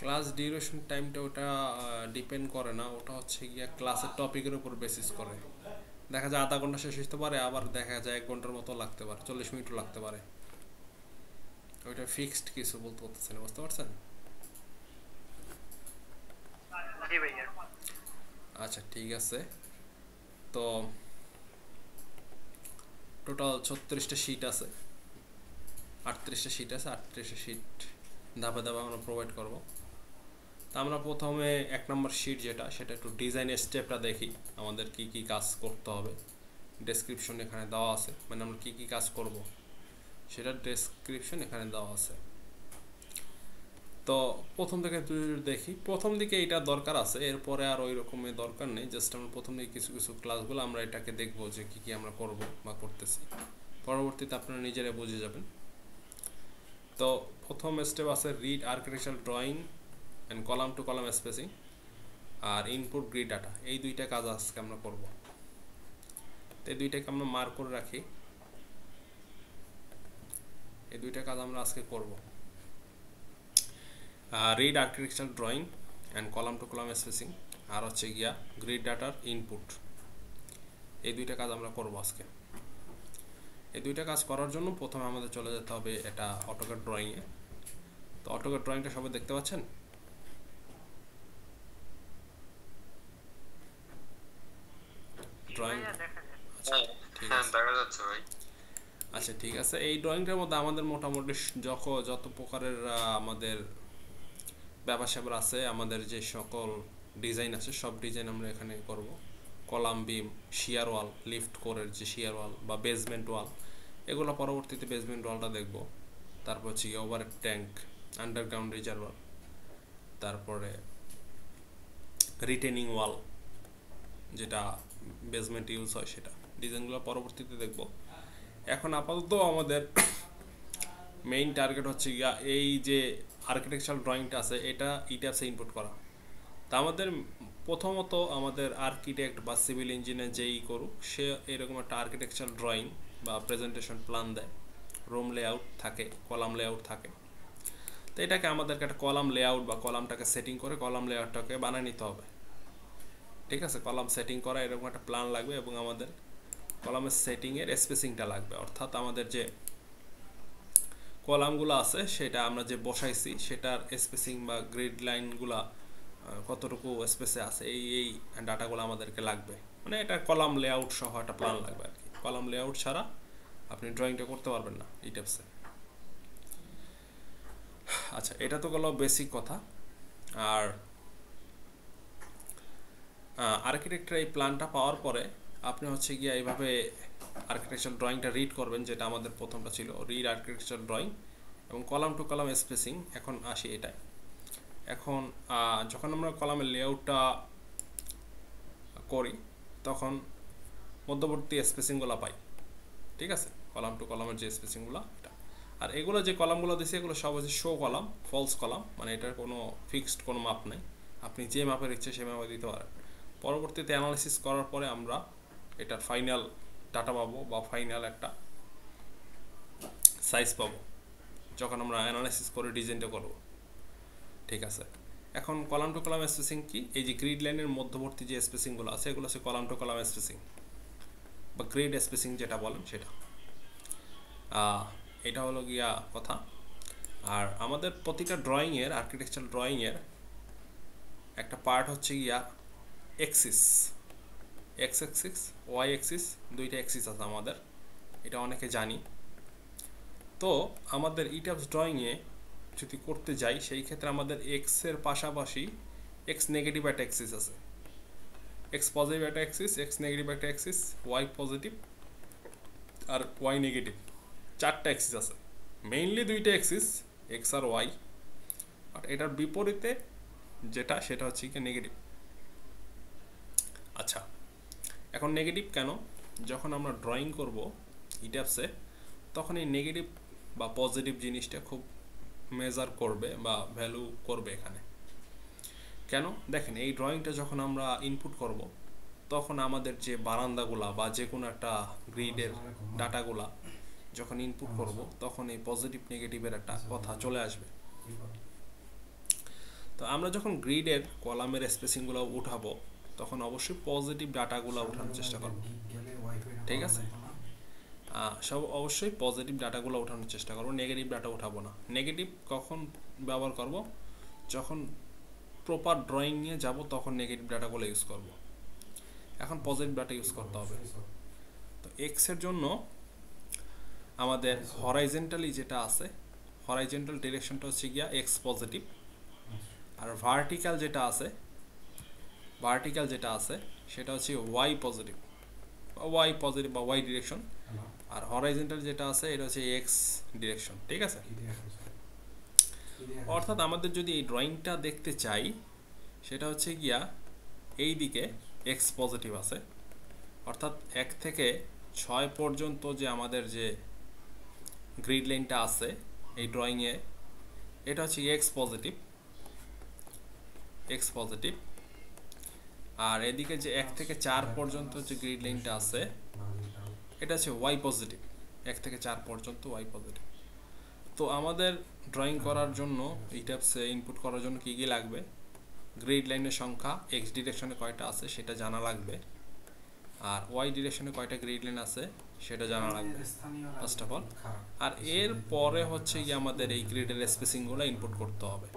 Class duration টাইমটা ওটা depend করে না, ওটা হচ্ছে গিয়া ক্লাসের টপিকের উপর বেসিস করে। দেখা যায় আধা ঘন্টা শেষ হতে পারে, আবার দেখা যায় 1 ঘন্টার মতো লাগতে পারে, 40 মিনিটও লাগতে পারে। ওইটা ফিক্সড কিছু বলতে পারতেছি না, বুঝতে পারছেন? আচ্ছা ঠিক আছে। তো টোটাল 36টা শিট আছে, 38টা শিট আছে, 38টা শিট ধাপে ধাপে আমরা প্রোভাইড করব। তা আমরা প্রথমে 1 নম্বর শিট যেটা, সেটা একটু ডিজাইন স্টেপটা দেখি, আমাদের কি কি কাজ করতে হবে। ডেসক্রিপশন এখানে দেওয়া আছে, মানে আমরা কি কি কাজ করব সেটার ডেসক্রিপশন এখানে দেওয়া আছে। তো প্রথম থেকে দেখি, প্রথম দিকে এটা দরকার আছে, এরপরে আর ওই রকমের দরকার নেই। জাস্ট আমরা প্রথম দিকে কিছু কিছু ক্লাসগুলো আমরা এটাকে দেখবো যে কি কি আমরা করব বা করতেছি, পরবর্তীতে আপনারা নিজেরা বুঝে যাবেন। তো প্রথম স্টেপ আছে read architectural drawing and column to column spacing আর ইনপুট গ্রিড ডাটা, এই দুইটা কাজ আজকে আমরা করব। তো এই দুইটাকে আমরা মার্ক করে রাখি, এই দুইটা কাজ আমরা আজকে করব। Read architectural drawing and column to column spacing আর হচ্ছে গিয়া গ্রিড ডাটার ইনপুট, এই দুইটা কাজ আমরা করব আজকে। এই দুইটা কাজ করার জন্য প্রথমে আমাদের চলে যেতে হবে এটা অটোক্যাড ড্রয়িংয়ে। তো অটোক্যাড ড্রয়িংটা সবাই দেখতে পাচ্ছেন? ড্রয়িং আচ্ছা ঠিক আছে, দেখা যাচ্ছে ভাই। আচ্ছা ঠিক আছে, এই ড্রয়িংটার মধ্যে আমাদের মোটামুটি যত প্রকারের আমাদের ব্যাপার স্যাপার আছে, আমাদের যে সকল ডিজাইন আছে সব ডিজাইন আমরা এখানে করব। কলাম বিম, শিয়ার ওয়াল, লিফট কোরের যে শিয়ার ওয়াল বা বেসমেন্ট ওয়াল, এগুলো পরবর্তীতে বেসমেন্ট ওয়ালটা দেখব। তারপর হচ্ছে ওভার ট্যাঙ্ক, আন্ডারগ্রাউন্ড রিজার্ভার, তারপরে রিটেনিং ওয়াল যেটা বেসমেন্ট ইউজ হয়, সেটা ডিজাইনগুলো পরবর্তীতে দেখব। এখন আপাতত আমাদের মেইন টার্গেট হচ্ছে গিয়া এই যে আর্কিটেকচারাল ড্রয়িংটা আছে এটা ইটাপসে ইনপুট করা। তা আমাদের প্রথমত আমাদের আর্কিটেক্ট বা সিভিল ইঞ্জিনিয়ার যেই করুক, সে এরকম একটা আর্কিটেকচারাল ড্রয়িং বা প্রেজেন্টেশন প্ল্যান দেয়, রুম লেআউট থাকে, কলাম লেআউট থাকে। তো এটাকে আমাদেরকে একটা কলাম লেআউট বা কলামটাকে সেটিং করে কলাম লেআউটটাকে বানিয়ে নিতে হবে। ঠিক আছে, কলাম সেটিং করা এরকম একটা প্ল্যান লাগবে এবং আমাদের কলামের সেটিংয়ের স্পেসিংটা লাগবে, অর্থাৎ আমাদের যে কলামগুলো আছে সেটা আমরা যে বসাইছি সেটার স্পেসিং বা গ্রিড লাইনগুলা কতটুকু স্পেসে আছে, এই ডাটাগুলো আমাদেরকে লাগবে। মানে এটা কলাম লেআউট সহ একটা প্ল্যান লাগবে আর কি। কলাম লেআউট ছাড়া আপনি ড্রয়িংটা করতে পারবেন না এই টাইপসে। আচ্ছা এটা তো গেল বেসিক কথা। আর আর্কিটেক্টের এই প্ল্যানটা পাওয়ার পরে আপনি হচ্ছে গিয়ে এইভাবে আর্কিটেকচার ড্রয়িংটা রিড করবেন, যেটা আমাদের প্রথমটা ছিল রিড আর্কিটেকচার ড্রয়িং এবং কলাম টু কলাম স্পেসিং। এখন আসি এটাই। এখন যখন আমরা কলামের লেআউটটা করি তখন মধ্যবর্তী স্পেসিংগুলো পাই। ঠিক আছে, কলাম টু কলামের যে স্পেসিংগুলো এটা। আর এগুলো যে কলামগুলো দিয়েছে এগুলো সব হচ্ছে শো কলাম, ফলস কলাম, মানে এটার কোনো ফিক্সড কোনো মাপ নেই, আপনি যে মাপের ইচ্ছে সে মাপে দিতে পারেন। পরবর্তীতে অ্যানালাইসিস করার পরে আমরা এটার ফাইনাল ডাটা পাবো বা ফাইনাল একটা সাইজ পাবো যখন আমরা অ্যানালাইসিস করে ডিজাইনটা করব। ঠিক আছে, এখন কলাম টু কলাম স্পেসিং কি? এই যে গ্রিড লাইনের মধ্যবর্তী যে স্পেসিংগুলো আছে এগুলো হচ্ছে কলাম টু কলাম স্পেসিং বা গ্রিড স্পেসিং যেটা বলেন সেটা। এটা হলো গিয়া কথা। আর আমাদের প্রতিটা ড্রয়িংয়ের, আর্কিটেকচারাল ড্রয়িংয়ের একটা পার্ট হচ্ছে গিয়া axis, x axis, y axis, দুইটা এক্সিস আছে আমাদের, এটা অনেকে জানি। তো আমাদের ইটাপস ড্রয়িংয়ে যদি করতে যাই সেই ক্ষেত্রে আমাদের এক্সের পাশাপাশি এক্স নেগেটিভ একটা এক্সিস আছে, এক্স পজিটিভ একটা এক্সিস, এক্স নেগেটিভ একটা এক্সিস, ওয়াই পজিটিভ আর ওয়াই নেগেটিভ, চারটা এক্সিস আছে। মেইনলি দুইটা এক্সিস এক্স আর ওয়াই, আর এটার বিপরীতে যেটা সেটা হচ্ছে কি নেগেটিভ। আচ্ছা এখন নেগেটিভ কেন? যখন আমরা ড্রয়িং করব ইটাপসে তখন এই নেগেটিভ বা পজিটিভ জিনিসটা খুব মেজার করবে বা ভ্যালু করবে এখানে। কেন? দেখেন এই ড্রয়িংটা যখন আমরা ইনপুট করব তখন আমাদের যে বারান্দাগুলা বা যে কোনো একটা গ্রিডের ডাটাগুলা যখন ইনপুট করব তখন এই পজিটিভ নেগেটিভের একটা কথা চলে আসবে। তো আমরা যখন গ্রিডের কলামের স্পেসিংগুলো উঠাবো তখন অবশ্যই পজিটিভ ডাটাগুলো ওঠানোর চেষ্টা করব, ঠিক আছে? সব অবশ্যই পজিটিভ ডাটাগুলো ওঠানোর চেষ্টা করব, নেগেটিভ ডাটা উঠাবো না। নেগেটিভ কখন ব্যবহার করব? যখন প্রপার ড্রয়িং নিয়ে যাব তখন নেগেটিভ ডাটাগুলো ইউজ করব। এখন পজিটিভ ডাটা ইউজ করতে হবে। তো এক্সের জন্য আমাদের হরাইজেন্টালি যেটা আছে, হরাইজেন্টাল ডিরেকশনটা হচ্ছে গিয়া এক্স পজিটিভ, আর ভার্টিক্যাল যেটা আছে সেটা হচ্ছে ওয়াই পজিটিভ বা ওয়াই ডিরেকশন, আর হরাইজেন্টাল যেটা আছে এটা হচ্ছে এক্স ডিরেকশন, ঠিক আছে? অর্থাৎ আমাদের যদি এই ড্রয়িংটা দেখতে চাই সেটা হচ্ছে গিয়া এই দিকে এক্স পজিটিভ আছে, অর্থাৎ 1 থেকে 6 পর্যন্ত যে আমাদের যে গ্রিড লাইনটা আছে এই ড্রয়িংয়ে এটা হচ্ছে এক্স পজিটিভ, আর এদিকে যে 1 থেকে 4 পর্যন্ত যে গ্রিড লাইনটা আছে এটা হচ্ছে ওয়াই পজিটিভ, 1 থেকে 4 পর্যন্ত ওয়াই পজিটিভ। তো আমাদের ড্রয়িং করার জন্য এই টাইপসে ইনপুট করার জন্য কী কী লাগবে? গ্রিড লাইনের সংখ্যা এক্স ডিরেকশনে কয়টা আছে সেটা জানা লাগবে, আর ওয়াই ডিরেকশনে কয়টা গ্রিড লাইন আছে সেটা জানা লাগবে ফার্স্ট অফ অল। আর এর পরে হচ্ছে কি আমাদের এই গ্রিডের স্পেসিংগুলো ইনপুট করতে হবে।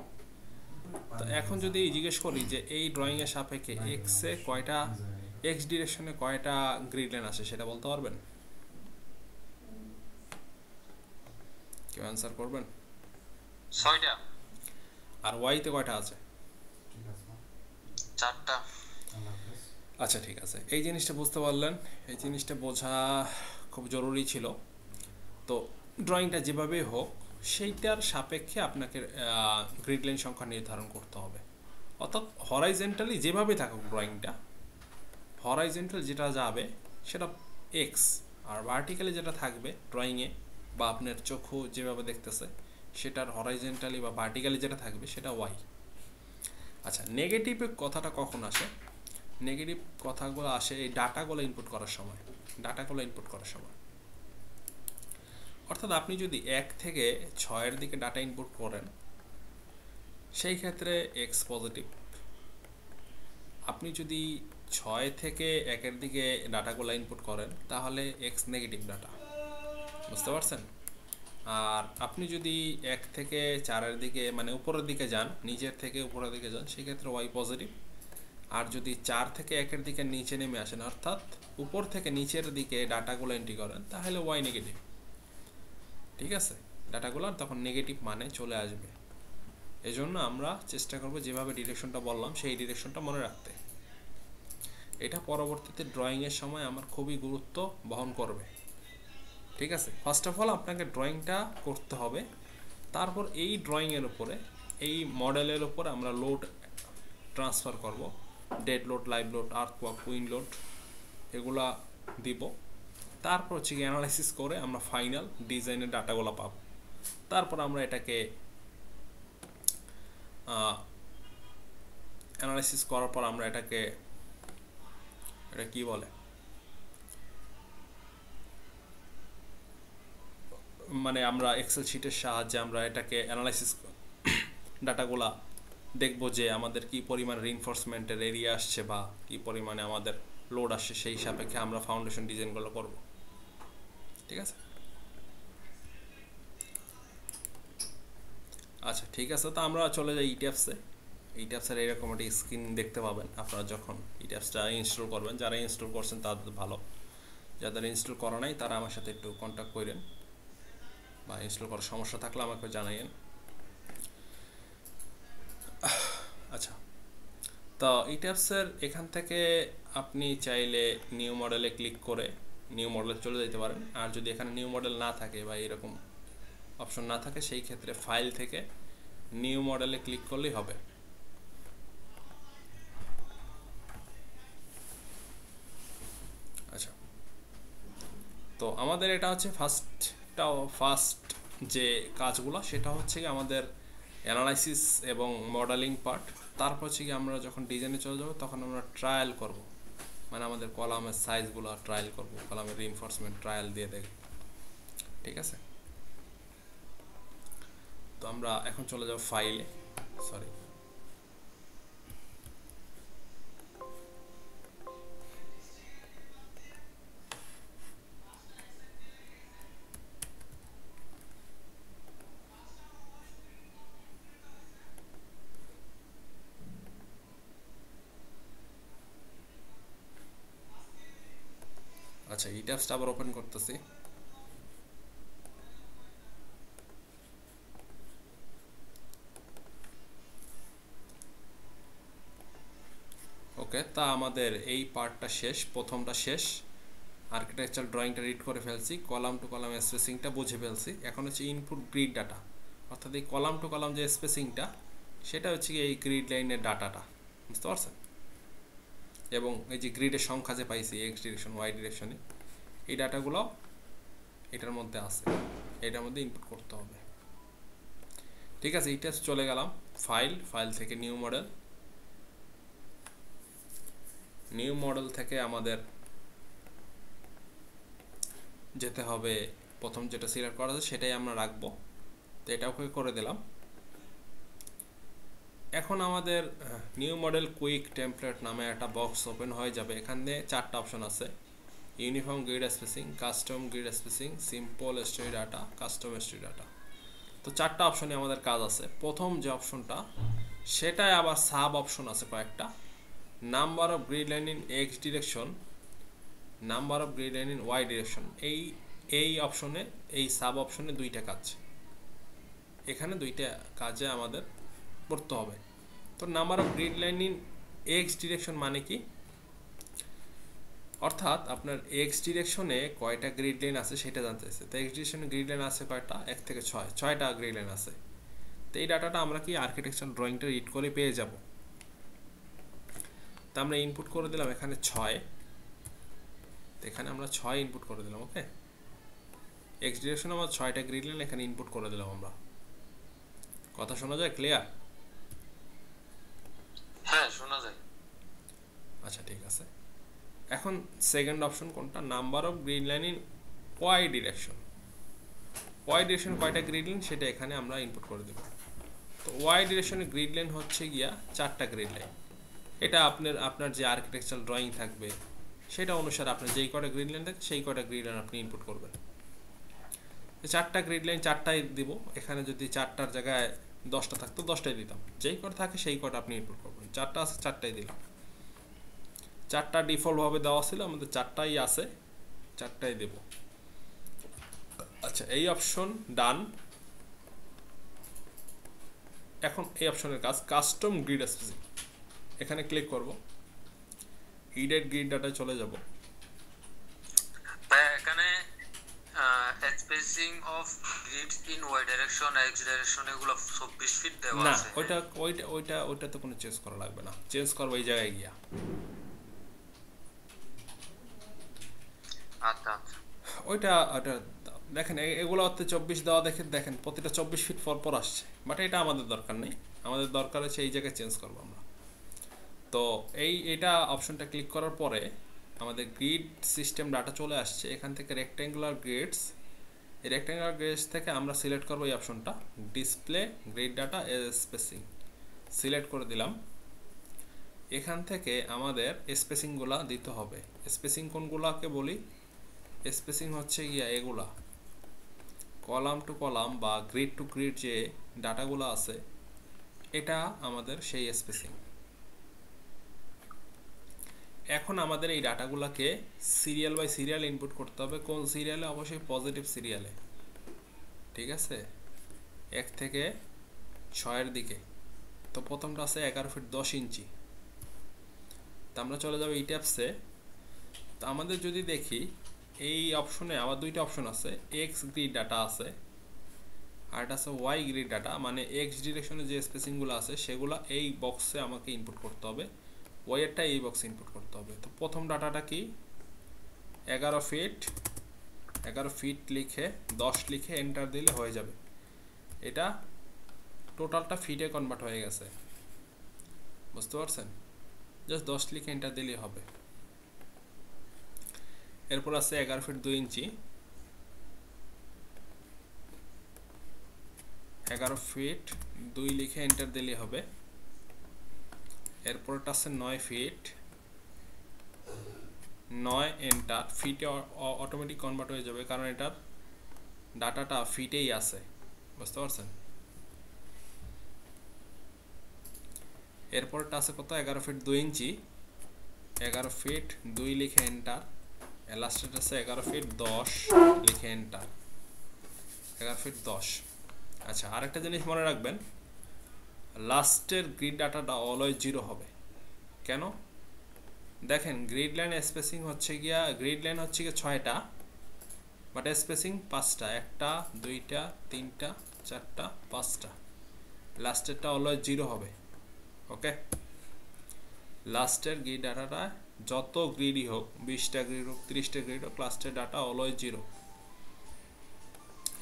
তো এখন যদি জিজ্ঞেস করি যে এই ড্রয়িংয়ের সাপেক্ষে এক্স ডিরেকশনে কয়টা গ্রিড লাইন আছে সেটা বলতে পারবেন? কেউ অ্যান্সার করবেন? 6টা। আর ওয়াইতে কয়টা আছে? 4টা। আচ্ছা ঠিক আছে, এই জিনিসটা বুঝতে পারলেন, এই জিনিসটা বোঝা খুব জরুরি ছিল। তো ড্রয়িংটা যেভাবেই হোক সেইটার সাপেক্ষে আপনাকে গ্রিড লাইন সংখ্যা নির্ধারণ করতে হবে। অর্থাৎ হরাইজেন্টালি যেভাবে থাকুক ড্রয়িংটা, হরাইজেন্টাল যেটা যাবে সেটা এক্স, আর ভার্টিক্যালি যেটা থাকবে ড্রয়িংয়ে বা আপনার চোখু যেভাবে দেখতেছে সেটার হরাইজেন্টালি বা ভার্টিক্যালি যেটা থাকবে সেটা ওয়াই। আচ্ছা, নেগেটিভ কথাটা কখন আসে? নেগেটিভ কথাগুলো আসে এই ডাটাগুলো ইনপুট করার সময়। অর্থাৎ আপনি যদি 1 থেকে 6-এর দিকে ডাটা ইনপুট করেন সেই ক্ষেত্রে এক্স পজিটিভ। আপনি যদি 6 থেকে 1-এর দিকে ডাটাগুলো ইনপুট করেন তাহলে এক্স নেগেটিভ ডাটা, বুঝতে পারছেন? আর আপনি যদি 1 থেকে 4-এর দিকে মানে উপরের দিকে যান, নিচের থেকে উপরের দিকে যান, সেক্ষেত্রে ওয়াই পজিটিভ। আর যদি 4 থেকে 1-এর দিকে নিচে নেমে আসেন অর্থাৎ উপর থেকে নিচের দিকে ডাটাগুলো এন্ট্রি করেন তাহলে ওয়াই নেগেটিভ, ঠিক আছে? ডাটাগুলো তখন নেগেটিভ মানে চলে আসবে। এজন্য আমরা চেষ্টা করব যেভাবে ডিরেকশনটা বললাম সেই ডিরেকশনটা মনে রাখতে। এটা পরবর্তীতে ড্রয়িংয়ের সময় আমার খুবই গুরুত্ব বহন করবে, ঠিক আছে? ফার্স্ট অফ অল আপনাকে ড্রয়িংটা করতে হবে, তারপর এই ড্রয়িংয়ের উপরে এই মডেলের উপর আমরা লোড ট্রান্সফার করব, dead load, live load, earthwork, wind load এগুলা দিব। তারপর হচ্ছে কি অ্যানালাইসিস করে আমরা ফাইনাল ডিজাইনের ডাটাগুলো পাবো। তারপর আমরা এটাকে অ্যানালাইসিস করার পর আমরা এটা কি বলে মানে আমরা এক্সেল শিটের সাহায্যে আমরা এটাকে অ্যানালাইসিস ডাটাগুলা দেখব যে আমাদের কি পরিমাণ রিইনফোর্সমেন্টের এরিয়া আসছে বা কি পরিমাণে আমাদের লোড আসছে, সেই সাপেক্ষে আমরা ফাউন্ডেশন ডিজাইনগুলো করব, ঠিক আছে? আচ্ছা ঠিক আছে, তো আমরা চলে যাই ইট্যাপসে। ইট্যাপসের এরকম একটা স্ক্রিন দেখতে পাবেন আপনারা যখন ইট্যাপসটা ইনস্টল করবেন। যারা ইনস্টল করছেন তাদের ভালো, যাদের ইনস্টল করা নাই তারা আমার সাথে একটু কন্ট্যাক্ট করেন বা ইনস্টল করার সমস্যা থাকলে আমাকে জানাইন। আচ্ছা, তো ইট্যাপসের এখান থেকে আপনি চাইলে নিউ মডেলে ক্লিক করে নিউ মডেলে চলে যেতে পারেন। আর যদি এখানে নিউ মডেল না থাকে বা এরকম অপশন না থাকে সেই ক্ষেত্রে ফাইল থেকে নিউ মডেলে ক্লিক করলেই হবে। আচ্ছা, তো আমাদের এটা হচ্ছে ফার্স্ট যে কাজগুলো সেটা হচ্ছে কি আমাদের অ্যানালাইসিস এবং মডেলিং পার্ট। তারপর হচ্ছে কি আমরা যখন ডিজাইনে চলে যাব তখন আমরা ট্রায়াল করব, মানে আমাদের কলামের সাইজগুলো ট্রায়াল করব, কলামের রিইনফোর্সমেন্ট ট্রায়াল দিয়ে দেখব, ঠিক আছে? তো আমরা এখন চলে যাব ফাইলে, সরি আচ্ছা এই ট্যাবসটা আবার ওপেন করতেছি। ওকে, তা আমাদের এই পার্টটা শেষ, প্রথমটা শেষ। আর্কিটেকচার ড্রয়িংটা রিড করে ফেলছি, কলাম টু কলাম স্পেসিংটা বুঝে ফেলছি। এখন হচ্ছে ইনপুট গ্রিড ডাটা, অর্থাৎ এই কলাম টু কলাম যে স্পেসিংটা সেটা হচ্ছে এই গ্রিড লাইনের ডাটাটা, বুঝতে পারছেন? এবং এই যে গ্রিডের সংখ্যা যে পাইছি এক্স ডিরেকশন ওয়াই ডিরেকশনে, এই ডাটাগুলো এটার মধ্যে আছে, এটার মধ্যে ইনপুট করতে হবে। ঠিক আছে, এইটা চলে গেলাম ফাইল থেকে নিউ মডেল থেকে আমাদের যেতে হবে, প্রথম যেটা সিলেক্ট করা আছে সেটাই আমরা রাখবো। তো এটা ওকে করে দিলাম। এখন আমাদের নিউ মডেল কুইক টেমপ্লেট নামে একটা বক্স ওপেন হয়ে যাবে। এখানে 4টা অপশন আছে, uniform grid spacing, custom grid spacing, simple story data, custom story data. তো 4টা অপশনে আমাদের কাজ আছে। প্রথম যে অপশনটা সেটাই আবার সাব অপশন আছে কয়েকটা, number of grid line in x direction, number of grid line in y direction. এই অপশনে, এই সাব অপশনে 2টা কাজ, এখানে 2টা কাজে আমাদের করতে হবে। তো number of grid line in x direction মানে কি, অর্থাৎ আপনার এক্স ডিরেকশনে কয়টা গ্রিড লাইন আছে সেটা জানতে চাইছে। তো এক্স ডিরেকশনে গ্রিড লাইন আছে কয়টা, 1 থেকে 6টা গ্রিড লাইন আছে। তো এই ডাটাটা আমরা কি আর্কিটেকচার ড্রয়িংটা রিড করে পেয়ে যাব। তো আমরা ইনপুট করে দিলাম এখানে 6, তো এখানে আমরা 6 ইনপুট করে দিলাম। ওকে, এক্স ডিরেকশনে আমার 6টা গ্রিড লাইন এখানে ইনপুট করে দিলাম আমরা। কথা শোনা যায়, ক্লিয়ার? হ্যাঁ শোনা যায়। আচ্ছা ঠিক আছে। এখন সেকেন্ড অপশন কোনটা, number of grid line in y direction. Y direction কয়টা গ্রিড লাইন সেটা এখানে আমরা ইনপুট করে দেব। তো ওয়াই ডিরেকশনে গ্রিড লাইন হচ্ছে গিয়া 4টা গ্রিড লাইন। এটা আপনার যে আর্কিটেকচার ড্রয়িং থাকবে সেটা অনুসারে আপনার যেই কয়টা গ্রিড লাইন থাকে সেই কয়টা গ্রিড লাইন আপনি ইনপুট করবেন। 4টা গ্রিড লাইন 4টাই দিব। এখানে যদি 4টার জায়গায় 10টা থাকতো 10টাই দিতাম, যেই কটা থাকে সেই কটা আপনি ইনপুট করবেন। 4টা আছে 4টাই দিলাম। 4টা ডিফল্টভাবে দেওয়া ছিল, আমাদের 4টাই আছে, 4টাই দেব। আচ্ছা এই অপশন ডান। এখন এই অপশনের কাজ কাস্টম গ্রিড স্পেসিং, এখানে ক্লিক করব, ইডেট গ্রিড ডাটায় চলে যাব। তাই এখানে spacing of grids in y direction x direction এগুলো 24 ফিট দেওয়া না, আছে। ওইটা তো কোনো চেঞ্জ করা লাগবে না, চেঞ্জ করবো এই জায়গায় গিয়া। আচ্ছা আচ্ছা, ওইটা দেখেন এগুলো হচ্ছে 24 দেওয়া, দেখেন প্রতিটা 24 ফিট পর পর আসছে, বাট এটা আমাদের দরকার নেই। আমাদের দরকার হচ্ছে এই জায়গায় চেঞ্জ করবো আমরা। তো এটা অপশনটা ক্লিক করার পরে আমাদের গ্রিড সিস্টেম ডাটা চলে আসছে। এখান থেকে রেক্ট্যাঙ্গুলার গ্রিডস, এই রেক্ট্যাঙ্গুলার গ্রিডস থেকে আমরা সিলেক্ট করবো এই অপশনটা, display grid data spacing, select করে দিলাম। এখান থেকে আমাদের স্পেসিংগুলা দিতে হবে। স্পেসিং কোনগুলাকে বলি, স্পেসিং হচ্ছে গিয়া এগুলা কলাম টু কলাম বা গ্রিড টু গ্রিড যে ডাটাগুলো আছে এটা আমাদের সেই স্পেসিং। এখন আমাদের এই ডাটাগুলোকে সিরিয়াল বাই সিরিয়াল ইনপুট করতে হবে। কোন সিরিয়ালে, অবশ্যই পজিটিভ সিরিয়ালে, ঠিক আছে, 1 থেকে 6-এর দিকে। তো প্রথমটা আছে 11 ফিট 10 ইঞ্চি। তো আমরা চলে যাবো এই ট্যাবসে। তো আমাদের যদি দেখি এই অপশনে আবার 2টা অপশন আছে, এক্স গ্রিড ডাটা আছে আর এটা আছে ওয়াই গ্রিড ডাটা। মানে এক্স ডিরেকশনে যে স্পেসিংগুলো আছে সেগুলো এই বক্সে আমাকে ইনপুট করতে হবে, ওয়াইয়েরটা এই বক্সে ইনপুট করতে হবে। তো প্রথম ডাটাটা কি, 11 ফিট লিখে 10 লিখে এন্টার দিলে হয়ে যাবে। এটা টোটালটা ফিটে কনভার্ট হয়ে গেছে, বুঝতে পারছেন? জাস্ট 10 লিখে এন্টার দিলেই হবে। এরপর আছে 11 ফিট 2 ইঞ্চি, 11 ফিট 2 লিখে এন্টার দিলে হবে। এরপরটা আছে 9 ফিট 9 এন্টার, ফিটে অটোমেটিক কনভার্ট হয়ে যাবে কারণ এটার ডাটাটা ফিটেই আছে, বুঝতে পারছেন। এরপরটা আছে কত 11 ফিট 2 ইঞ্চি, 11 ফিট 2 লিখে এন্টার। লাস্টের আছে 11 ফিট 10 লিখে এন্টার, 11 ফিট 10। আচ্ছা, আরেকটা জিনিস মনে রাখবেন, লাস্টের গ্রিড ডাটাটা অলওয়েজ 0 হবে। কেন? দেখেন গ্রিড লাইন স্পেসিং হচ্ছে গিয়া, গ্রিড লাইন হচ্ছে গিয়া 6টা, বাট স্পেসিং 5টা, 1টা 2টা 3টা 4টা 5টা, লাস্টেরটা অলওয়েজ 0 হবে। ওকে, লাস্টের গ্রিড ডাটাটা যত গ্রিডই হোক, 20টা গ্রিড হোক 30টা গ্রিড হোক, লাস্টের ডাটা অলওয়েজ 0।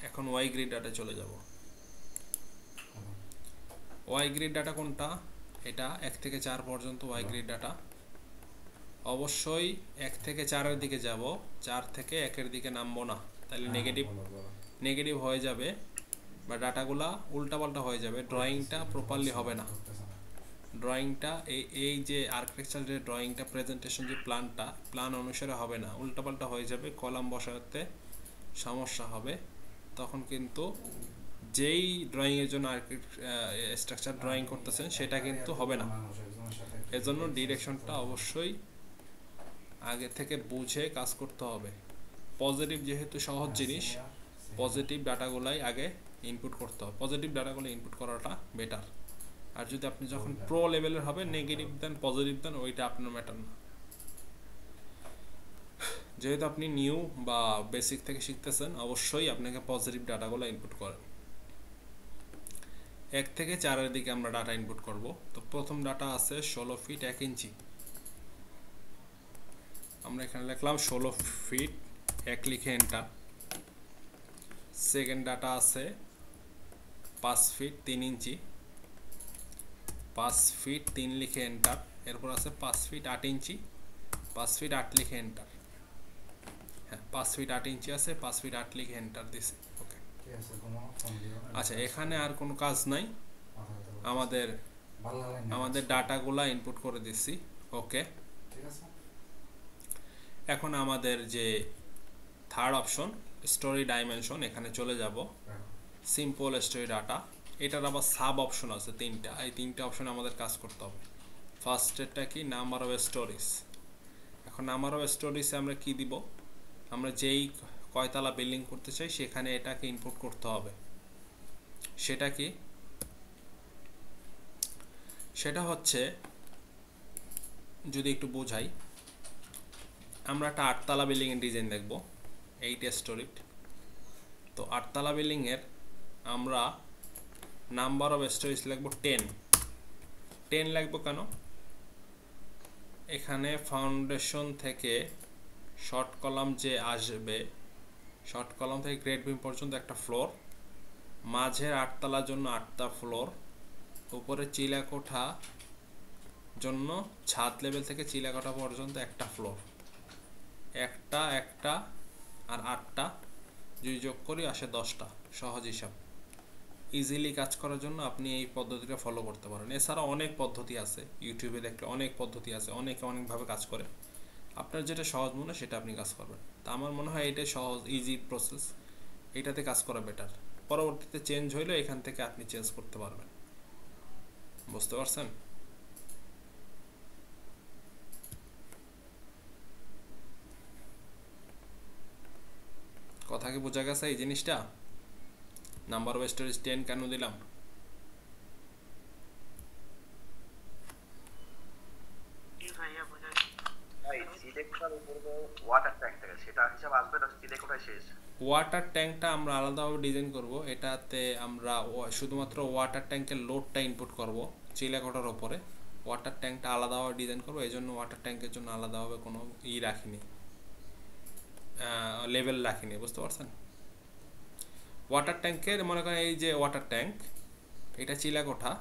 এখন ওয়াই গ্রিড ডাটা চলে যাব। ওয়াই গ্রিড ডাটা কোনটা? এটা 1 থেকে 4 পর্যন্ত ওয়াই গ্রিড ডাটা। অবশ্যই 1 থেকে 4-এর দিকে যাব, 4 থেকে 1-এর দিকে নামবো না, তাহলে নেগেটিভ হয়ে যাবে বা ডাটাগুলা উল্টাপাল্টা হয়ে যাবে, ড্রয়িংটা প্রপারলি হবে না। ড্রয়িংটা এই যে আর্কিটেকচার যে ড্রয়িংটা প্রেজেন্টেশন যে প্ল্যান অনুসারে হবে না, উল্টাপাল্টা হয়ে যাবে, কলাম বসাতে সমস্যা হবে। তখন কিন্তু যেই ড্রয়িংয়ের জন্য স্ট্রাকচার ড্রয়িং করতেছেন সেটা কিন্তু হবে না। এজন্য ডিরেকশনটা অবশ্যই আগে থেকে বুঝে কাজ করতে হবে। পজিটিভ যেহেতু সহজ জিনিস, পজিটিভ ডাটাগুলাই আগে ইনপুট করতে হবে, পজিটিভ ডাটাগুলো ইনপুট করাটা বেটার। আর যদি আপনি যখন প্রো লেভেলের হবে, নেগেটিভ দেন পজিটিভ দেন, ওইটা আপনার ম্যাটার না। যেহেতু আপনি নিউ বা বেসিক থেকে শিখতেছেন, অবশ্যই আপনাকে পজিটিভ ডাটাগুলো ইনপুট করেন। 1 থেকে 4-এর দিকে আমরা ডাটা ইনপুট করব। তো প্রথম ডাটা আছে 16 ফিট 1 ইঞ্চি, আমরা এখানে লিখলাম 16 ফিট 1 লিখে এন্টার। সেকেন্ড ডাটা আছে 5 ফিট 3 ইঞ্চি, 5 ফিট 3 লিখে এন্টার। এরপর আছে 5 ফিট 8 ইঞ্চি, 5 ফিট 8 লিখে এন্টার। হ্যাঁ, 5 ফিট 8 ইঞ্চি আছে, 5 ফিট 8 লিখে এন্টার দিছি। ওকে, আচ্ছা, এখানে আর কোনো কাজ নাই, আমাদের ডাটাগুলা ইনপুট করে দিছি। ওকে, এখন আমাদের যে থার্ড অপশন স্টোরি ডাইমেনশন, এখানে চলে যাব। সিম্পল স্টোরি ডাটা, এটার আবার সাব অপশন আছে 3টা, এই 3টা অপশনে আমাদের কাজ করতে হবে। ফার্স্টেরটা কি? Number of stories. এখন নাম্বার অফ স্টোরিজে আমরা কি দিব? আমরা যেই কয়তলা বিল্ডিং করতে চাই সেখানে এটাকে ইনপুট করতে হবে। সেটা কি? সেটা হচ্ছে, যদি একটু বোঝাই, আমরা একটা 8তলা বিল্ডিং এর ডিজাইন দেখব, 8 স্টোরিড। তো 8তলা বিল্ডিং এর আমরা নাম্বার অফ স্টোরিজ লিখব 10 লিখব। কেন? এখানে ফাউন্ডেশন থেকে শর্ট কলাম যে আসবে, শর্ট কলাম থেকে গ্রেড বিম পর্যন্ত একটা ফ্লোর, মাঝের 8তলার জন্য 8টা ফ্লোর, উপরে চিলাকোঠা জন্য ছাদ লেভেল থেকে চিলাকোঠা পর্যন্ত একটা ফ্লোর, একটা আর 8টা যদি যোগ করি আসে 10টা। সহজ হিসাব, ইজিলি কাজ করার জন্য আপনি এই পদ্ধতিটা ফলো করতে পারেন। এছাড়া অনেক পদ্ধতি আছে, ইউটিউবে দেখলে অনেক পদ্ধতি আছে, অনেকে অনেকভাবে কাজ করে। আপনার যেটা সহজ মনে হয় সেটা আপনি কাজ করবেন। তা আমার মনে হয় এটাই সহজ, ইজি প্রসেস, এটাতে কাজ করা বেটার। পরবর্তীতে চেঞ্জ হইলে এখান থেকে আপনি চেঞ্জ করতে পারবেন। বুঝতে পারছেন? কথা কি বোঝা গেছে এই জিনিসটা? নাম্বার অফ স্টোরেজ 10 কেন দিলাম? ওয়াটার ট্যাঙ্কটা আমরা আলাদাভাবে ডিজাইন করব। এটাতে আমরা শুধুমাত্র ওয়াটার ট্যাঙ্কের লোডটা ইনপুট করব চিলাকোঠার ওপরে। ওয়াটার ট্যাঙ্কটা আলাদাভাবে ডিজাইন করব, এই জন্য ওয়াটার ট্যাঙ্কের জন্য আলাদাভাবে কোনো রাখিনি, লেভেল রাখিনি। বুঝতে পারছেন? ওয়াটার ট্যাঙ্কের মনে করেন এই যে ওয়াটার ট্যাঙ্ক, এটা চিলাকোঠা,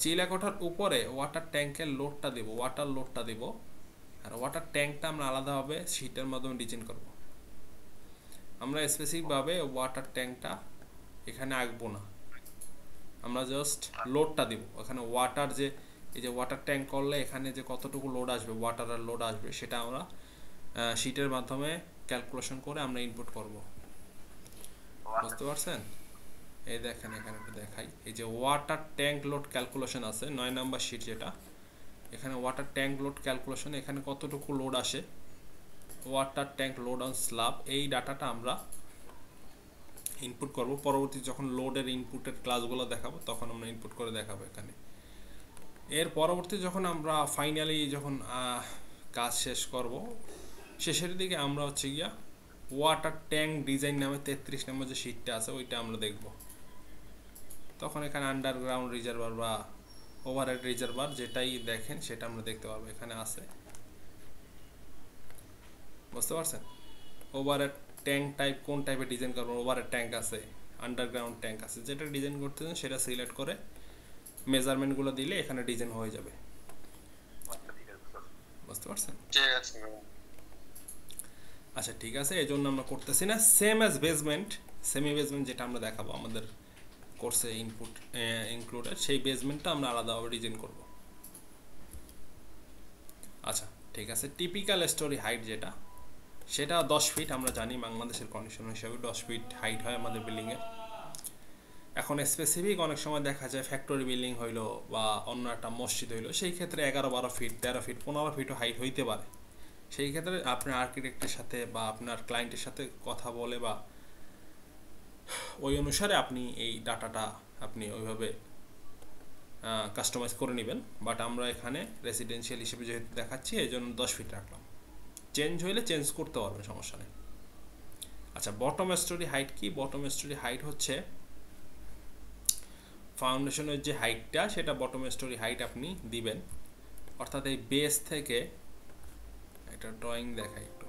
চিলাকোঠার উপরে ওয়াটার ট্যাঙ্কের লোডটা দেব, ওয়াটার লোডটা দেব, আর ওয়াটার ট্যাঙ্কটা আমরা আলাদাভাবে শীটের মাধ্যমে ডিজাইন করব। আমরা স্পেসিফিকভাবে ওয়াটার ট্যাঙ্কটা এখানে আঁকবো না, আমরা জাস্ট লোডটা দিব। এখানে ওয়াটার যে এই যে ওয়াটার ট্যাঙ্ক করলে এখানে যে কতটুকু লোড আসবে, ওয়াটার আর লোড আসবে, সেটা আমরা শিটের মাধ্যমে ক্যালকুলেশন করে আমরা ইনপুট করব। বুঝতে পারছেন? এই দেখেন এখানে একটু দেখাই, এই যে ওয়াটার ট্যাঙ্ক লোড ক্যালকুলেশন আছে 9 নাম্বার শিট যেটা, এখানে ওয়াটার ট্যাঙ্ক লোড ক্যালকুলেশন, এখানে কতটুকু লোড আসে, water tank load on slab, এই ডাটাটা আমরা ইনপুট করব। পরবর্তী যখন লোডের ইনপুটের ক্লাসগুলো দেখাবো তখন আমরা ইনপুট করে দেখাবো এখানে। এর পরবর্তী যখন আমরা ফাইনালি যখন কাজ শেষ করব, শেষের দিকে আমরা হচ্ছে গিয়া ওয়াটার ট্যাঙ্ক ডিজাইন নামে 33 নম্বর যে শিটটা আছে ওইটা আমরা দেখব। তখন এখানে আন্ডারগ্রাউন্ড রিজার্ভার বা ওভারহেড রিজার্ভার যেটাই দেখেন সেটা আমরা দেখতে পারবো এখানে আছে। বুঝতে পারছেন? ওভারহেড ট্যাঙ্ক টাইপ কোন টাইপের ডিজাইন করবেন, ওভারহেড ট্যাঙ্ক আছে, আন্ডারগ্রাউন্ড ট্যাঙ্ক আছে, যেটা ডিজাইন করতে চান সেটা সিলেক্ট করে মেজারমেন্টগুলো দিলে এখানে ডিজাইন হয়ে যাবে। বুঝতে পারছেন? আচ্ছা ঠিক আছে, এই জন্য আমরা করতেছি না। Same as basement, semi basement যেটা আমরা দেখাবো আমাদের কোর্সে ইনপুট ইনক্লুডেড, সেই বেসমেন্টটা আমরা আলাদাভাবে ডিজাইন করব। আচ্ছা ঠিক আছে, টিপিক্যাল স্টোরি হাইট যেটা, সেটা 10 ফিট। আমরা জানি বাংলাদেশের কন্ডিশন হিসাবে 10 ফিট হাইট হয় আমাদের বিল্ডিংয়ে। এখন স্পেসিফিক অনেক সময় দেখা যায় ফ্যাক্টরি বিল্ডিং হইলো বা অন্য একটা মসজিদ হইলো, সেই ক্ষেত্রে 11-12 ফিট, 13 ফিট, 15 ফিটও হাইট হইতে পারে। সেই ক্ষেত্রে আপনার আর্কিটেক্টের সাথে বা আপনার ক্লায়েন্টের সাথে কথা বলে বা ওই অনুসারে আপনি এই ডাটাটা আপনি ওইভাবে কাস্টমাইজ করে নেবেন। বাট আমরা এখানে রেসিডেন্সিয়াল হিসেবে যেহেতু দেখাচ্ছি এই জন্য 10 ফিট রাখলাম। চেঞ্জ হইলে চেঞ্জ করতে পারবেন, সমস্যা নেই। আচ্ছা, বটম স্টোরি হাইট কি? বটম স্টোরি হাইট হচ্ছে ফাউন্ডেশনের যে হাইটটা, সেটা বটম স্টোরি হাইট আপনি দিবেন। অর্থাৎ এই বেস থেকে, একটা ড্রয়িং দেখাই একটু,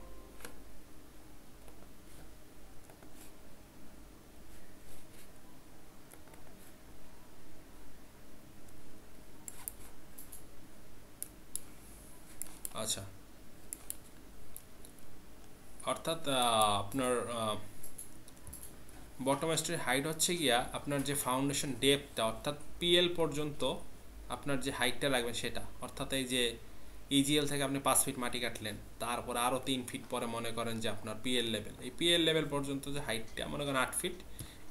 আচ্ছা অর্থাৎ আপনার বটম স্টোরি হাইট হচ্ছে গিয়া আপনার যে ফাউন্ডেশন ডেপথটা, অর্থাৎ পিএল পর্যন্ত আপনার যে হাইটটা লাগবে সেটা। অর্থাৎ এই যে ইজিএল থেকে আপনি 5 ফিট মাটি কাটলেন, তারপর আরও 3 ফিট পরে মনে করেন যে আপনার পিএল লেভেল, এই পিএল লেভেল পর্যন্ত যে হাইটটা মনে করেন 8 ফিট,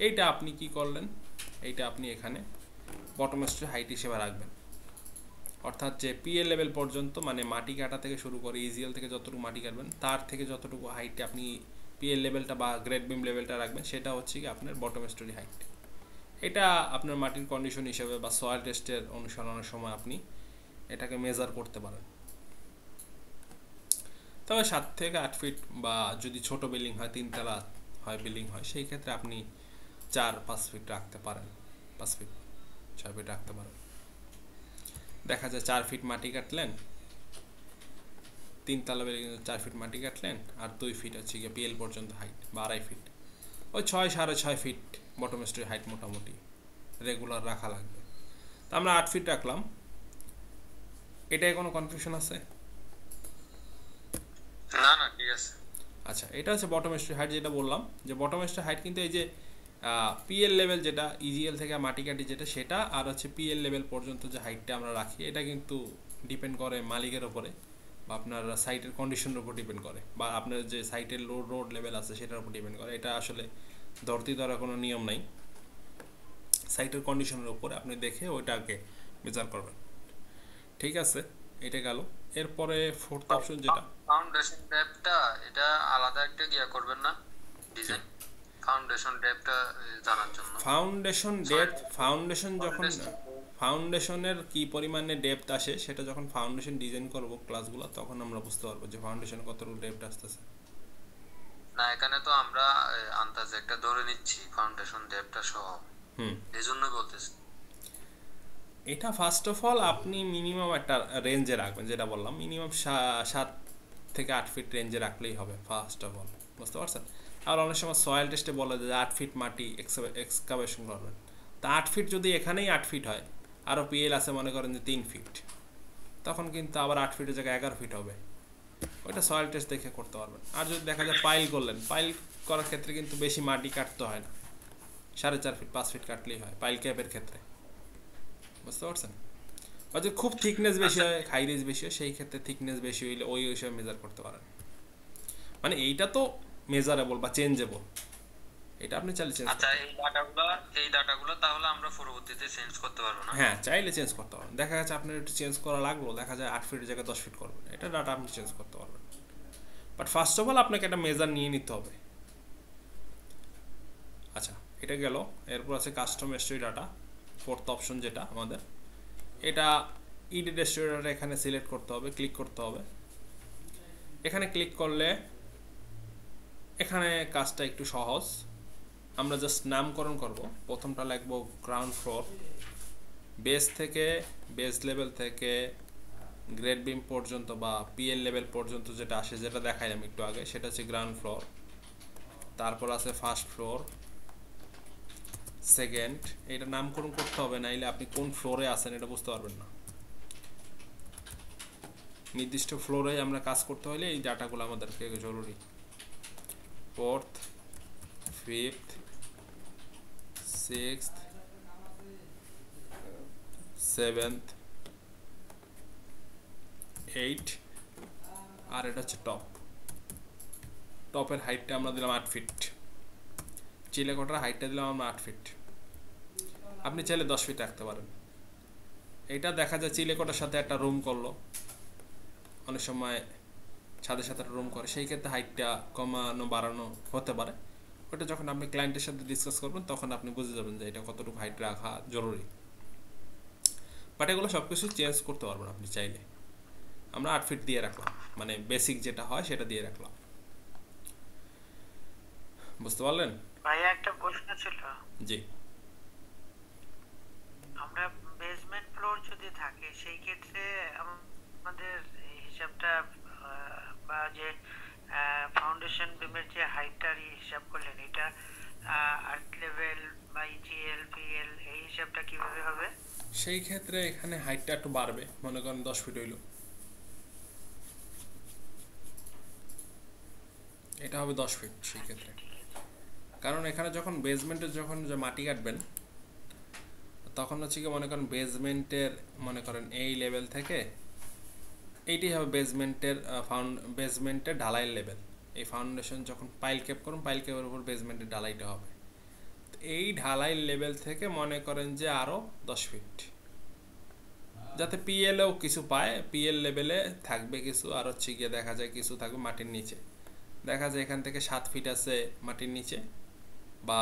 এইটা আপনি কি করলেন, এইটা আপনি এখানে বটম স্টোরি হাইট হিসেবে রাখবেন। অর্থাৎ যে পিএল লেভেল পর্যন্ত, মানে মাটি কাটা থেকে শুরু করে ইজিএল থেকে যতটুকু মাটি কাটবেন তার থেকে যতটুকু হাইটে আপনি পিএল লেভেলটা বা গ্রেড বিম লেভেলটা রাখবেন, সেটা হচ্ছে কি আপনার বটম স্টোরি হাইট। এটা আপনার মাটির কন্ডিশন হিসেবে বা সয়েল টেস্টের অনুসরণের সময় আপনি এটাকে মেজার করতে পারেন। তবে 7 থেকে 8 ফিট, বা যদি ছোট বিল্ডিং হয় 3 তলা হয় বিল্ডিং হয়, সেই ক্ষেত্রে আপনি 4-5 ফিট রাখতে পারেন, 5 ফিট 6 ফিট রাখতে পারেন। দেখা যায় 4 ফিট মাটি কাটলেন, 3 তলা বিল্ডিং 4 ফিট মাটি কাটলেন, আর 2 ফিট হচ্ছে গিয়ে পিএল পর্যন্ত হাইট, বা 2.5 ফিট, ওই 6-6.5 ফিট বটম স্টোরি হাইট মোটামুটি রেগুলার রাখা লাগবে। তো আমরা 8 ফিট রাখলাম। এটাই কোনো কনফিউশন আছে? না না, ঠিক আছে। আচ্ছা, এটা হচ্ছে বটম স্টোরি হাইট, যেটা বললাম যে বটম স্টোরি হাইট কিন্তু এই যে পিএল লেভেল যেটা ইজিএল থেকে মাটি কাটি যেটা, সেটা আর হচ্ছে পিএল লেভেল পর্যন্ত যে হাইটটা আমরা রাখি, এটা কিন্তু ডিপেন্ড করে মালিকের ওপরে বা আপনার সাইটের কন্ডিশনের উপর ডিপেন্ড করে, বা আপনার যে সাইটের রোড লেভেল আছে সেটার উপর ডিপেন্ড করে। এটা আসলে ধরতি ধরা কোনো নিয়ম নাই, সাইটের কন্ডিশনের উপরে আপনি দেখে ওইটাকে মেজার করবেন। ঠিক আছে, এটা গেল। এরপরে ফোর্থ অপশন যেটা ফাউন্ডেশন ডেপথটা, এটা আলাদা একটা গিয়া করবেন না ডিজাইন? ফাউন্ডেশন ডেপথটা জানার জন্য ফাউন্ডেশন ডেপথ, ফাউন্ডেশন যখন ফাউন্ডেশনের কি পরিমাণে ডেপথ আসে সেটা যখন ফাউন্ডেশন ডিজাইন করব ক্লাসগুলো, তখন আমরা বুঝতে পারবো যে ফাউন্ডেশন কতটুকু ডেপথ আসতেছে। না, এখানে তো আমরা আন্দাজে একটা ধরে নিচ্ছি ফাউন্ডেশন ডেপথটা সহ, এজন্য বলতেছি। এটা ফার্স্ট অফ অল আপনি মিনিমাম একটা রেঞ্জে রাখবেন, যেটা বললাম মিনিমাম 7 থেকে 8 ফিট রেঞ্জে রাখলেই হবে ফার্স্ট অফ অল। বুঝতে পারছেন? আর অনেক সময় সয়েল টেস্টে বলে যে 8 ফিট মাটি এক্সকাভেশন করবেন, তা 8 ফিট যদি এখানেই 8 ফিট হয়, আরও পিএল আছে মনে করেন যে 3 ফিট, তখন কিন্তু আবার 8 ফিটের জায়গায় 11 ফিট হবে। ওইটা সয়েল টেস্ট দেখে করতে পারবেন। আর যদি দেখা যায় পাইল করলেন, পাইল করার ক্ষেত্রে কিন্তু বেশি মাটি কাটতে হয় না, 4.5 ফিট 5 ফিট কাটলেই হয় পাইল ক্যাপের ক্ষেত্রে, বুঝতে পারছেন? যদি খুব থিকনেস বেশি হয়, হাই রিজ বেশি হয়, সেই ক্ষেত্রে থিকনেস বেশি হইলে ওই হিসাবে মেজার করতে পারেন। মানে এইটা তো মেজারেবল বা চেঞ্জেবল, এটা আপনি চাইলে চেঞ্জ আচ্ছা, করতে এই ডাটাগুলো তাহলে আমরা পরবর্তীতে চেঞ্জ করতে পারবো না? হ্যাঁ, চাইলে চেঞ্জ করতে পারবেন। দেখা যাচ্ছে আপনার একটু চেঞ্জ করা লাগলো, দেখা যায় 8 ফিটের জায়গায় 10 ফিট করবেন, এটা ডাটা আপনি চেঞ্জ করতে পারবেন। বাট ফার্স্ট অফ অল আপনাকে একটা মেজার নিয়ে নিতে হবে। আচ্ছা, এটা গেল। এরপর আছে custom story data, fourth option যেটা আমাদের, এটা ইডিট স্টোরি ডাটা এখানে সিলেক্ট করতে হবে, ক্লিক করতে হবে। এখানে ক্লিক করলে এখানে কাজটা একটু সহজ। আমরা জাস্ট নামকরণ করব। প্রথমটা লিখবো গ্রাউন্ড ফ্লোর, বেস লেভেল থেকে গ্রেড বিম পর্যন্ত বা পিএল লেভেল পর্যন্ত যেটা আসে, যেটা দেখাইলাম একটু আগে, সেটা হচ্ছে গ্রাউন্ড ফ্লোর। তারপর আছে ফার্স্ট ফ্লোর, সেকেন্ড, এটা নামকরণ করতে হবে, নাইলে আপনি কোন ফ্লোরে আছেন এটা বুঝতে পারবেন না। নির্দিষ্ট ফ্লোরে আমরা কাজ করতে হলে এই ডাটাগুলো আমাদেরকে জরুরি। ফোর্থ, ফিফথ, সিক্সথ, সেভেন্থ, 8, আর এটা হচ্ছে টপের হাইটটা আমরা দিলাম 8 ফিট, চিলেকোটার হাইটটা দিলাম আমরা 8 ফিট। আপনি চাইলে 10 ফিট রাখতে পারেন। এটা দেখা যায় চিলেকোটার সাথে একটা রুম করলো, অনেক সময় ছাদের সাথে একটা রুম করে, সেই ক্ষেত্রে হাইটটা কমানো বাড়ানো হতে পারে। ওটা যখন আপনি ক্লায়েন্টের সাথে ডিসকাস করবেন তখন আপনি বুঝে যাবেন যে এটা কতটুকু হাইট রাখা জরুরি। বাট এগুলো সব কিছু চেঞ্জ করতে পারবেন আপনি চাইলে। আমরা 8 ফিট দিয়ে রাখলাম, মানে বেসিক যেটা হয় সেটা দিয়ে রাখলাম। বুঝতে পারলেন? ভাইয়া একটা প্রশ্ন ছিল। জি। আমরা বেসমেন্ট ফ্লোর যদি থাকে সেই ক্ষেত্রে আমাদের হিসাবটা বা যে ফাউন্ডেশন বিমের যে হাইটটার হিসাব করলেন, এটা আর্থ লেভেল বা ইজিএল পিএল এই হিসাবটা কিভাবে হবে? সেই ক্ষেত্রে এখানে হাইটটা একটু বাড়বে, মনে করেন 10 ফিট হইল, এটা হবে 10 ফিট সেই ক্ষেত্রে। কারণ এখানে যখন বেসমেন্টের যখন যে মাটি কাটবেন তখন হচ্ছে কি, মনে করেন বেসমেন্টের মনে করেন এই লেভেল থেকে এইটি হবে বেসমেন্টের ঢালাইয়ের লেভেল। এই ফাউন্ডেশন যখন পাইল ক্যাপ করুন, পাইল ক্যাপের উপর বেসমেন্টের ঢালাইটা হবে। এই ঢালাই লেভেল থেকে মনে করেন যে আরও 10 ফিট, যাতে পিএলও কিছু পায়, পিএল লেভেলে থাকবে কিছু, আর হচ্ছে গিয়ে দেখা যায় কিছু থাকবে মাটির নিচে। দেখা যায় এখান থেকে 7 ফিট আছে মাটির নিচে বা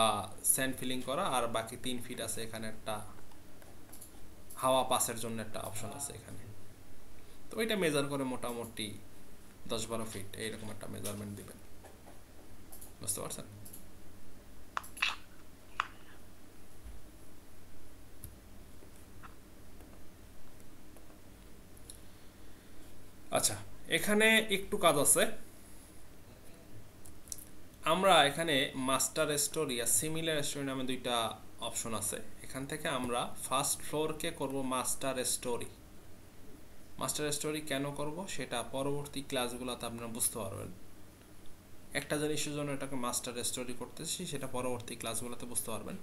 স্যান্ড ফিলিং করা, আর বাকি 3 ফিট আছে এখানে একটা হাওয়া পাসের জন্য একটা অপশন আছে এখানে। তো ওইটা মেজার করে মোটামুটি 10-12 ফিট এইরকম একটা মেজারমেন্ট দিবেন। বুঝতে পারছেন? আচ্ছা, এখানে একটু কাজ আছে। আমরা এখানে master story are similar story নামে দুইটা অপশন আছে। এখান থেকে আমরা ফার্স্ট ফ্লোরকে করব মাস্টার স্টোরি। মাস্টার স্টোরি কেন করব সেটা পরবর্তী ক্লাসগুলোতে আপনারা বুঝতে পারবেন। একটা জিনিসের জন্য এটাকে মাস্টার স্টোরি করতেছি, সেটা পরবর্তী ক্লাসগুলোতে বুঝতে পারবেন।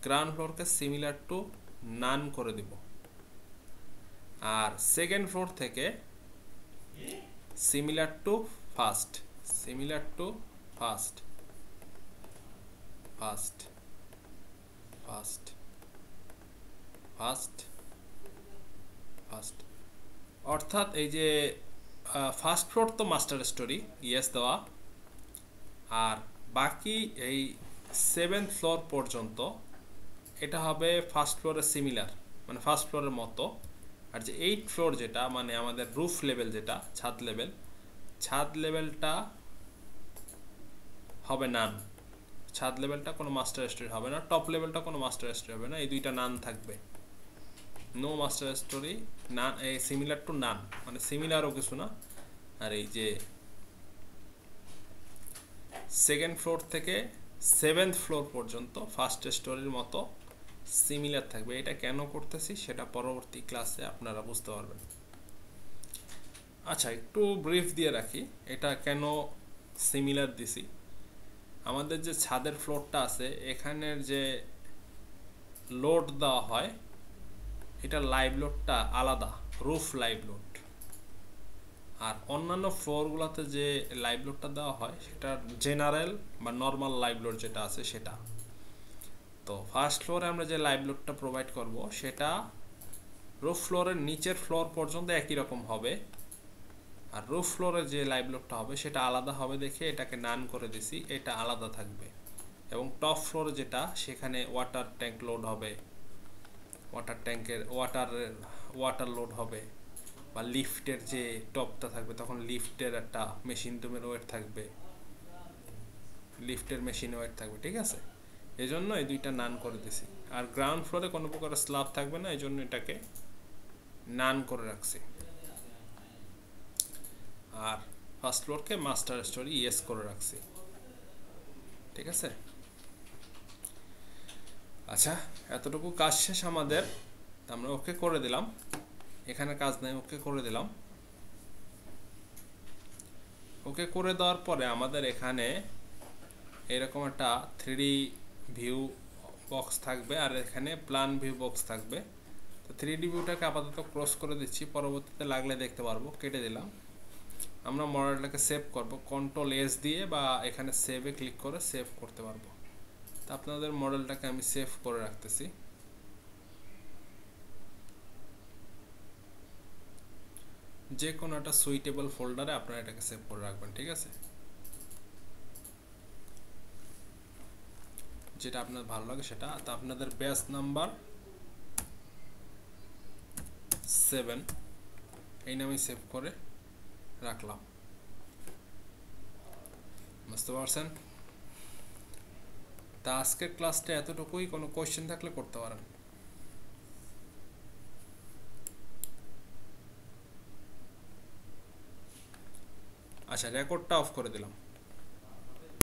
গ্রাউন্ড ফ্লোরকে সিমিলার টু নান করে দিব, আর সেকেন্ড ফ্লোর থেকে similar to first, similar to first, first, first, first, first. অর্থাৎ এই যে ফার্স্ট ফ্লোর তো মাস্টার স্টোরি ইয়েস দেওয়া, আর বাকি এই 7th ফ্লোর পর্যন্ত এটা হবে ফার্স্ট ফ্লোরের সিমিলার, মানে ফার্স্ট ফ্লোরের মতো। আর যে 8th ফ্লোর যেটা মানে আমাদের রুফ লেভেল, যেটা ছাদ লেভেলটা হবে নান। ছাদ লেভেলটা কোনো মাস্টার স্টোরি হবে না, টপ লেভেলটা কোনো মাস্টার স্টোরি হবে না, এই দুইটা নান থাকবে। নো মাস্টার স্টোরি, নান, এই সিমিলার টু নান, মানে সিমিলারও কিছু না। আর এই যে সেকেন্ড ফ্লোর থেকে 7th ফ্লোর পর্যন্ত ফার্স্ট স্টোরির মতো সিমিলার থাকবে। এটা কেন করতেছি সেটা পরবর্তী ক্লাসে আপনারা বুঝতে পারবেন। আচ্ছা, একটু ব্রিফ দিয়ে রাখি এটা কেন সিমিলার দিছি। আমাদের যে ছাদের ফ্লোরটা আছে এখানের যে লোড দেওয়া হয় এটা লাইভ লোডটা আলাদা, রুফ লাইভ লোড। আর অন্যান্য ফ্লোরগুলোতে যে লাইভ লোডটা দেওয়া হয় সেটা জেনারেল বা নর্মাল লাইভ লোড যেটা আছে সেটা। তো ফার্স্ট ফ্লোরে আমরা যে লাইভ লোডটা প্রোভাইড করব সেটা রুফ ফ্লোরের নিচের ফ্লোর পর্যন্ত একই রকম হবে, আর রুফ ফ্লোরে যে লাইভ লোডটা হবে সেটা আলাদা হবে দেখে এটাকে নান করে দিছি, এটা আলাদা থাকবে। এবং টপ ফ্লোরে যেটা সেখানে ওয়াটার ট্যাঙ্ক লোড হবে, ওয়াটার ট্যাঙ্কের ওয়াটার লোড হবে, বা লিফটের যে টপটা থাকবে তখন লিফটের একটা মেশিন রুমের ওয়েট থাকবে, লিফটের মেশিন ওয়েট থাকবে, ঠিক আছে। এই জন্য এই দুইটা নান করে দিছি। আর গ্রাউন্ড ফ্লোরে কোনো প্রকার স্ল্যাব থাকবে না, এই জন্য এটাকে নান করে রাখছি। আর ফার্স্ট ফ্লোরকে মাস্টার স্টোরি ইয়েস করে রাখছি, ঠিক আছে। আচ্ছা, এতটুকু কাজ শেষ আমাদের, আমরা ওকে করে দিলাম। এখানে কাজ নাই, ওকে করে দিলাম। ওকে করে দেওয়ার পরে আমাদের এখানে এরকম একটা 3D ভিউ বক্স থাকবে আর এখানে প্ল্যান ভিউ বক্স থাকবে। তো 3D ভিউটাকে আপাতত ক্লোজ করে দিচ্ছি, পরবর্তীতে লাগলে দেখতে পারবো, কেটে দিলাম। আমরা মডেলটাকে সেভ করব কন্ট্রোল এস দিয়ে, বা এখানে সেভে ক্লিক করে সেভ করতে পারবো। তো আপনাদের মডেলটাকে আমি সেভ করে রাখতেছি। যে কোনো একটা সুইটেবল ফোল্ডারে আপনারা এটাকে সেভ করে রাখবেন, ঠিক আছে। যেটা আপনার ভালো লাগে সেটা। তো আপনাদের ব্যাচ নাম্বার 7 এই নামে সেভ করে রাখলাম, বুঝতে পারছেন। তা আজকের ক্লাসটা এতটুকুই, কোনো কোয়েশ্চেন থাকলে করতে পারেন। আচ্ছা, রেকর্ডটা অফ করে দিলাম।